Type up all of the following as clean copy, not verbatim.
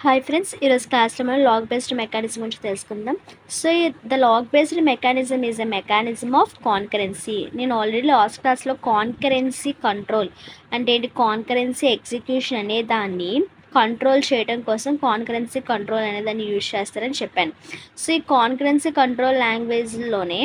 Hi friends, ఈరోజు క్లాస్లో మనం లాగ్ బేస్డ్ మెకానిజం గురించి తెలుసుకుందాం. So the lock based mechanism is a mechanism of concurrency. నేను ఆల్రెడీ లాస్ట్ క్లాస్లో కాన్కరెన్సీ కంట్రోల్ అంటే ఏంటి, కాన్కరెన్సీ ఎగ్జిక్యూషన్ అనే దాన్ని కంట్రోల్ చేయడం కోసం కాన్కరెన్సీ కంట్రోల్ అనే దాన్ని యూజ్ చేస్తారని చెప్పాను. సో ఈ కాన్కరెన్సీ కంట్రోల్ లాంగ్వేజ్లోనే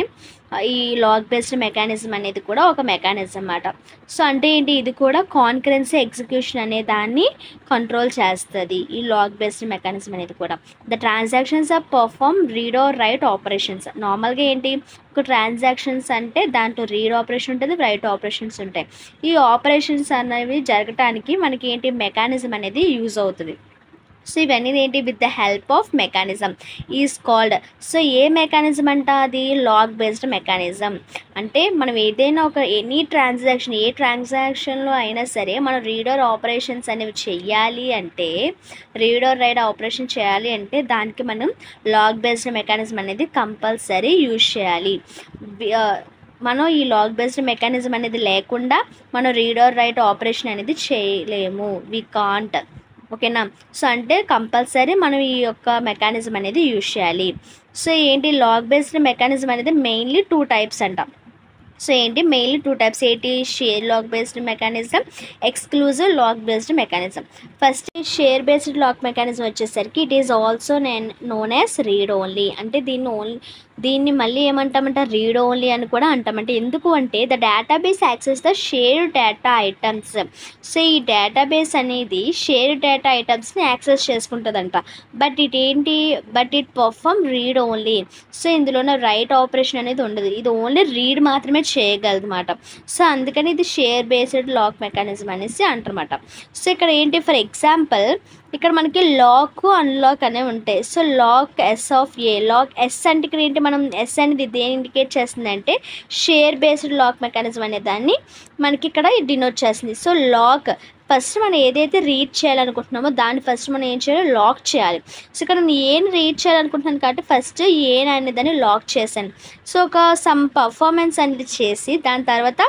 ఈ లాగ్ బేస్డ్ మెకానిజం అనేది కూడా ఒక మెకానిజం అన్నమాట. సో అంటే ఏంటి, ఇది కూడా కాన్కరెన్సీ ఎగ్జిక్యూషన్ అనే దాన్ని కంట్రోల్ చేస్తుంది ఈ లాగ్ బేస్డ్ మెకానిజం అనేది కూడా. The transactions are perform read or write operations. నార్మల్గా ఏంటి, ఒక ట్రాన్సాక్షన్స్ అంటే దాంట్లో రీడ్ ఆపరేషన్ ఉంటుంది, రైట్ ఆపరేషన్స్ ఉంటాయి. ఈ ఆపరేషన్స్ అనేవి జరగటానికి మనకి ఏంటి, మెకానిజం అనేది యూజ్ అవుతుంది. సో ఇవన్నీ ఏంటి, with the help of mechanism is called. So A mechanism అంట, అది లాగ్ బేస్డ్ మెకానిజం. అంటే మనం ఏదైనా ఒక ఏ ట్రాన్సాక్షన్లో అయినా సరే మనం రీడర్ ఆపరేషన్స్ అనేవి చెయ్యాలి అంటే, రీడర్ రైట్ ఆపరేషన్ చేయాలి అంటే దానికి మనం లాగ్ బేస్డ్ మెకానిజం అనేది కంపల్సరీ యూజ్ చేయాలి. మనం ఈ లాగ్ బేస్డ్ మెకానిజం అనేది లేకుండా మనం రీడర్ రైట్ ఆపరేషన్ అనేది చేయలేము, వి కాంట్. ఓకేనా. సో అంటే కంపల్సరీ మనం ఈ యొక్క మెకానిజం అనేది యూజ్ చేయాలి. సో ఏంటి, లాగ్ బేస్డ్ మెకానిజం అనేది మెయిన్లీ 2 టైప్స్ అంట. సో ఏంటి, మెయిన్లీ 2 టైప్స్ ఏంటి, share lock based mechanism, exclusive lock based mechanism. First share based lock mechanism వచ్చేసరికి it is also known as read only. అంటే దీన్ని మళ్ళీ ఏమంటామంటే రీడ్ ఓన్లీ అని కూడా అంటామంటే. ఎందుకు అంటే the database access the share data items. So ఈ డేటాబేస్ అనేది షేర్ డేటా ఐటమ్స్ని యాక్సెస్ చేసుకుంటుందంట. But it perform read only. So ఇందులోనే రైట్ ఆపరేషన్ అనేది ఉండదు, ఇది ఓన్లీ రీడ్ మాత్రమే చేయగలదు అన్నమాట. సో అందుకని ఇది షేర్ బేస్డ్ లాగ్ మెకానిజం అనేసి అంటారన్నమాట. సో ఇక్కడ ఏంటి, ఫర్ ఎగ్జాంపుల్ ఇక్కడ మనకి లాక్ అన్లాక్ అనేవి ఉంటాయి. So lock S of A, lock S అంటే ఇక్కడ ఏంటి, మనం ఎస్ అనేది దేని ఇండికేట్ చేస్తుంది అంటే షేర్ బేస్డ్ లాక్ మెకానిజం అనే దాన్ని మనకి ఇక్కడ డినోట్ చేస్తుంది. సో లాక్ ఫస్ట్ మనం ఏదైతే రీడ్ చేయాలనుకుంటున్నామో దాన్ని ఫస్ట్ మనం ఏం చేయాలి, లాక్ చేయాలి. సో ఇక్కడ నేను ఏం రీడ్ చేయాలనుకుంటున్నాను కాబట్టి ఫస్ట్ ఏన్ అనే దాన్ని లాక్ చేశాను. సో ఒక సమ్ పర్ఫార్మెన్స్ అనేది చేసి దాని తర్వాత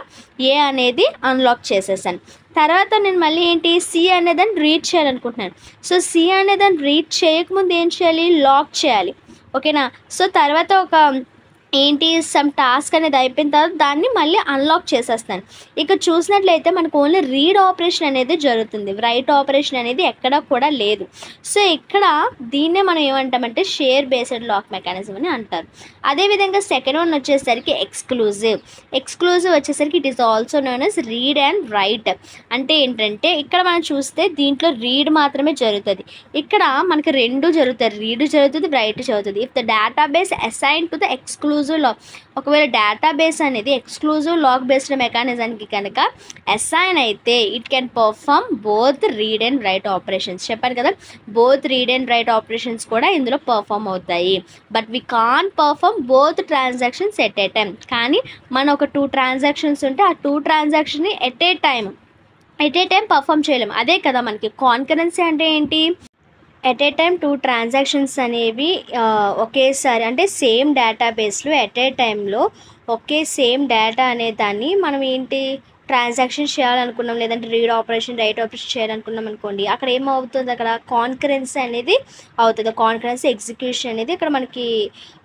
ఏ అనేది అన్లాక్ చేసేసాను. తర్వాత నేను మళ్ళీ ఏంటి, సి అనేదాన్ని రీడ్ చేయాలనుకుంటున్నాను. సో సి అనేదాన్ని రీడ్ చేయకముందు ఏం చేయాలి, లాక్ చేయాలి. ఓకేనా. సో తర్వాత ఒక ఏంటి, సమ్ టాస్క్ అనేది అయిపోయిన తర్వాత దాన్ని మళ్ళీ అన్లాక్ చేసేస్తాను. ఇక చూసినట్లయితే మనకు ఓన్లీ రీడ్ ఆపరేషన్ అనేది జరుగుతుంది, రైట్ ఆపరేషన్ అనేది ఎక్కడా కూడా లేదు. సో ఇక్కడ దీన్నే మనం ఏమంటామంటే షేర్ బేస్డ్ లాక్ మెకానిజం అని అంటారు. అదేవిధంగా సెకండ్ వన్ వచ్చేసరికి ఎక్స్క్లూజివ్ వచ్చేసరికి it is also known as read and right. అంటే ఏంటంటే ఇక్కడ మనం చూస్తే దీంట్లో రీడ్ మాత్రమే జరుగుతుంది, ఇక్కడ మనకి రెండు జరుగుతాయి, రీడ్ జరుగుతుంది, రైట్ జరుగుతుంది. If the database assign to the exclusive lock, ఒకవేళ డేటాబేస్ అనేది ఎక్స్క్లూజివ్ లాగ్ బేస్డ్ మెకానిజానికి కనుక అసైన్ అయితే it can perform both read and write operations. చెప్పాను కదా, both read and write operations కూడా ఇందులో పర్ఫార్మ్ అవుతాయి. But we can't perform both transactions at a time. కానీ మన ఒక 2 ట్రాన్సాక్షన్స్ ఉంటే ఆ 2 ట్రాన్సాక్షన్ని ఎట్ ఏ టైం పర్ఫార్మ్ చేయలేము. అదే కదా మనకి కాన్కరెన్సీ అంటే ఏంటి, ఎట్ ఏ టైం 2 ట్రాన్సాక్షన్స్ అనేవి ఒకేసారి అంటే సేమ్ డేటాబేస్లో ఎట్ ఏ టైంలో ఒకే సేమ్ డేటా అనే దాన్ని మనం ఏంటి ట్రాన్సాక్షన్ చేయాలనుకున్నాం, లేదంటే రీడ్ ఆపరేషన్ రైట్ ఆపరేషన్ చేయాలనుకున్నాం అనుకోండి, అక్కడ ఏమవుతుంది, అక్కడ కాన్కరెన్సీ అనేది అవుతుంది, కాన్కరెన్సీ ఎగ్జిక్యూషన్ అనేది ఇక్కడ మనకి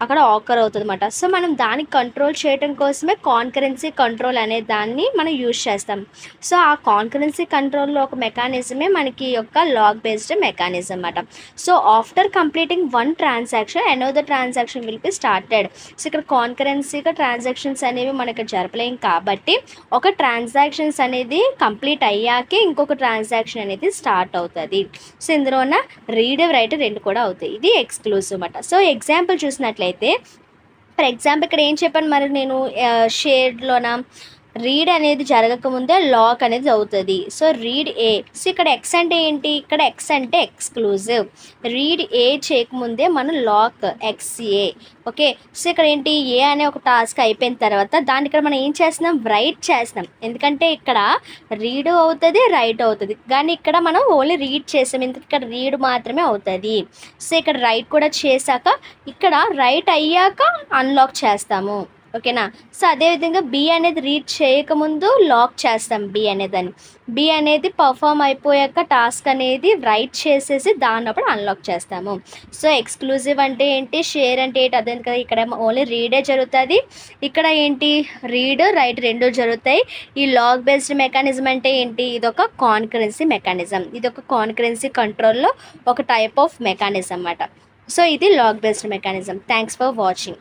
అక్కడ ఆకర్ అవుతుంది అన్నమాట. సో మనం దాన్ని కంట్రోల్ చేయడం కోసమే కాన్కరెన్సీ కంట్రోల్ అనే దాన్ని మనం యూజ్ చేస్తాం. సో ఆ కాన్కరెన్సీ కంట్రోల్లో ఒక మెకానిజమే మనకి యొక్క లాగ్ బేస్డ్ మెకానిజం అన్నమాట. So after completing 1 transaction another transaction will be started. So ఇక్కడ కాన్కరెన్సీగా ట్రాన్సాక్షన్స్ అనేవి మనకి జరపలేం కాబట్టి ఒక ట్రాన్సాక్షన్స్ అనేది కంప్లీట్ అయ్యాకే ఇంకొక ట్రాన్సాక్షన్ అనేది స్టార్ట్ అవుతుంది. సో ఇందులోన రీడ్ రైట్ రెండు కూడా అవుతాయి, ఇది ఎక్స్క్లూజివ్ అన్నమాట. సో ఎగ్జాంపుల్ చూసినట్లయితే ఫర్ ఎగ్జాంపుల్ ఇక్కడ ఏం చెప్పాను, మరి నేను షేర్లోన రీడ్ అనేది జరగకముందే లాక్ అనేది అవుతుంది. సో రీడ్ ఏ, సో ఇక్కడ ఎక్స్ అంటే ఏంటి, ఇక్కడ ఎక్స్ అంటే ఎక్స్క్లూజివ్, రీడ్ ఏ చేయకముందే మనం లాక్ ఎక్స్ఏ. ఓకే. సో ఇక్కడ ఏంటి, ఏ అనే ఒక టాస్క్ అయిపోయిన తర్వాత దాన్ని ఇక్కడ మనం ఏం చేస్తున్నాం, రైట్ చేస్తున్నాం. ఎందుకంటే ఇక్కడ రీడ్ అవుతుంది, రైట్ అవుతుంది, కానీ ఇక్కడ మనం ఓన్లీ రీడ్ చేసాం, ఎందుకంటే ఇక్కడ రీడ్ మాత్రమే అవుతుంది. సో ఇక్కడ రైట్ కూడా చేశాక ఇక్కడ రైట్ అయ్యాక అన్లాక్ చేస్తాము. ఓకేనా. సో అదేవిధంగా బి అనేది రీడ్ చేయకముందు లాక్ చేస్తాం బి అనేది పర్ఫామ్ అయిపోయాక టాస్క్ అనేది రైట్ చేసేసి దాన్నప్పుడు అన్లాక్ చేస్తాము. సో ఎక్స్క్లూజివ్ అంటే ఏంటి, షేర్ అంటే ఏంటి అదే కదా. ఇక్కడ ఓన్లీ రీడే జరుగుతుంది, ఇక్కడ ఏంటి రీడ్ రైట్ రెండు జరుగుతాయి. ఈ లాగ్ బేస్డ్ మెకానిజం అంటే ఏంటి, ఇదొక కాన్కరెన్సీ మెకానిజం, ఇదొక కాన్కరెన్సీ కంట్రోల్లో ఒక టైప్ ఆఫ్ మెకానిజం అన్నమాట. సో ఇది lock based mechanism. Thanks for watching.